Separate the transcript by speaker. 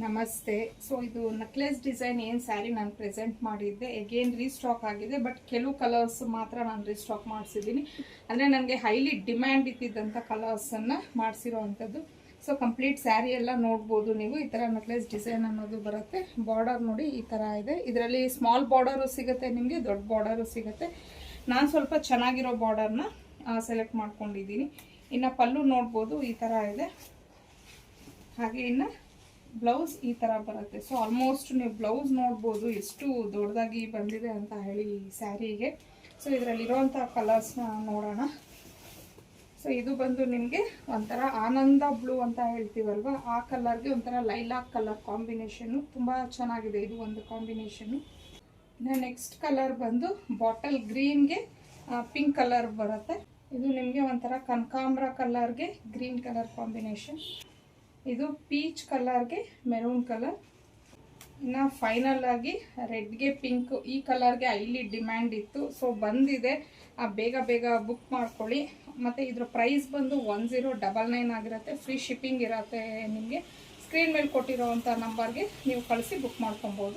Speaker 1: ನಮಸ್ತೆ. ಸೊ ಇದು necklace design ಏನು ಸ್ಯಾರಿ ನಾನು ಪ್ರೆಸೆಂಟ್ ಮಾಡಿದ್ದೆ ಅಗೇನ್ ರೀಸ್ಟಾಕ್ ಆಗಿದೆ. ಬಟ್ ಕೆಲವು ಕಲರ್ಸ್ ಮಾತ್ರ ನಾನು ರೀಸ್ಟಾಕ್ ಮಾಡಿಸಿದ್ದೀನಿ. ಅಂದರೆ ನನಗೆ ಹೈಲಿ ಡಿಮ್ಯಾಂಡ್ ಇದ್ದಿದ್ದಂಥ ಕಲರ್ಸನ್ನು ಮಾಡಿಸಿರೋ ಅಂಥದ್ದು. ಸೊ ಕಂಪ್ಲೀಟ್ ಸ್ಯಾರಿ ಎಲ್ಲ ನೋಡ್ಬೋದು ನೀವು. ಈ ಥರ ನೆಕ್ಲೆಸ್ ಡಿಸೈನ್ ಅನ್ನೋದು ಬರುತ್ತೆ. ಬಾರ್ಡರ್ ನೋಡಿ ಈ ಥರ ಇದೆ. ಇದರಲ್ಲಿ ಸ್ಮಾಲ್ ಬಾರ್ಡರು ಸಿಗುತ್ತೆ, ನಿಮಗೆ ದೊಡ್ಡ ಬಾರ್ಡರು ಸಿಗುತ್ತೆ. ನಾನು ಸ್ವಲ್ಪ ಚೆನ್ನಾಗಿರೋ ಬಾರ್ಡರ್ನ ಸೆಲೆಕ್ಟ್ ಮಾಡ್ಕೊಂಡಿದ್ದೀನಿ. ಇನ್ನು ಪಲ್ಲು ನೋಡ್ಬೋದು ಈ ಥರ ಇದೆ. ಹಾಗೆ ಇನ್ನು ಬ್ಲೌಸ್ ಈ ಥರ ಬರುತ್ತೆ. ಸೊ ಆಲ್ಮೋಸ್ಟ್ ನೀವು ಬ್ಲೌಸ್ ನೋಡ್ಬೋದು ಎಷ್ಟು ದೊಡ್ಡದಾಗಿ ಬಂದಿದೆ ಅಂತ ಹೇಳಿ ಸ್ಯಾರಿಗೆ. ಸೊ ಇದರಲ್ಲಿರೋವಂಥ ಕಲರ್ಸ್ನ ನೋಡೋಣ. ಸೊ ಇದು ಬಂದು ನಿಮಗೆ ಒಂಥರ ಆನಂದ ಬ್ಲೂ ಅಂತ ಹೇಳ್ತೀವಲ್ವ, ಆ ಕಲರ್ಗೆ ಒಂಥರ ಲೈಲಾಕ್ ಕಲರ್ ಕಾಂಬಿನೇಷನ್ನು ತುಂಬ ಚೆನ್ನಾಗಿದೆ. ಇದು ಒಂದು ಕಾಂಬಿನೇಷನ್ನು. ಇನ್ನು ನೆಕ್ಸ್ಟ್ ಕಲರ್ ಬಂದು ಬಾಟಲ್ ಗ್ರೀನ್ಗೆ ಪಿಂಕ್ ಕಲರ್ ಬರುತ್ತೆ. ಇದು ನಿಮಗೆ ಒಂಥರ ಕನಕಾಂಬ್ರ ಕಲರ್ಗೆ ಗ್ರೀನ್ ಕಲರ್ ಕಾಂಬಿನೇಷನ್. ಇದು ಪೀಚ್ ಕಲರ್ಗೆ ಮೆರೂನ್ ಕಲರ್. ಇನ್ನು ಫೈನಲ್ ಆಗಿ ರೆಡ್ಗೆ ಪಿಂಕ್. ಈ ಕಲರ್ಗೆ ಹೈಲಿ ಡಿಮ್ಯಾಂಡ್ ಇತ್ತು. ಸೊ ಬಂದಿದೆ, ಬೇಗ ಬೇಗ ಬುಕ್ ಮಾಡ್ಕೊಳ್ಳಿ. ಮತ್ತು ಇದ್ರ ಪ್ರೈಸ್ ಬಂದು 1099 ಆಗಿರುತ್ತೆ. ಫ್ರೀ ಶಿಪ್ಪಿಂಗ್ ಇರುತ್ತೆ. ನಿಮಗೆ ಸ್ಕ್ರೀನ್ ಮೇಲೆ ಕೊಟ್ಟಿರೋವಂಥ ನಂಬರ್ಗೆ ನೀವು ಕಳಿಸಿ ಬುಕ್ ಮಾಡ್ಕೊಬೋದು.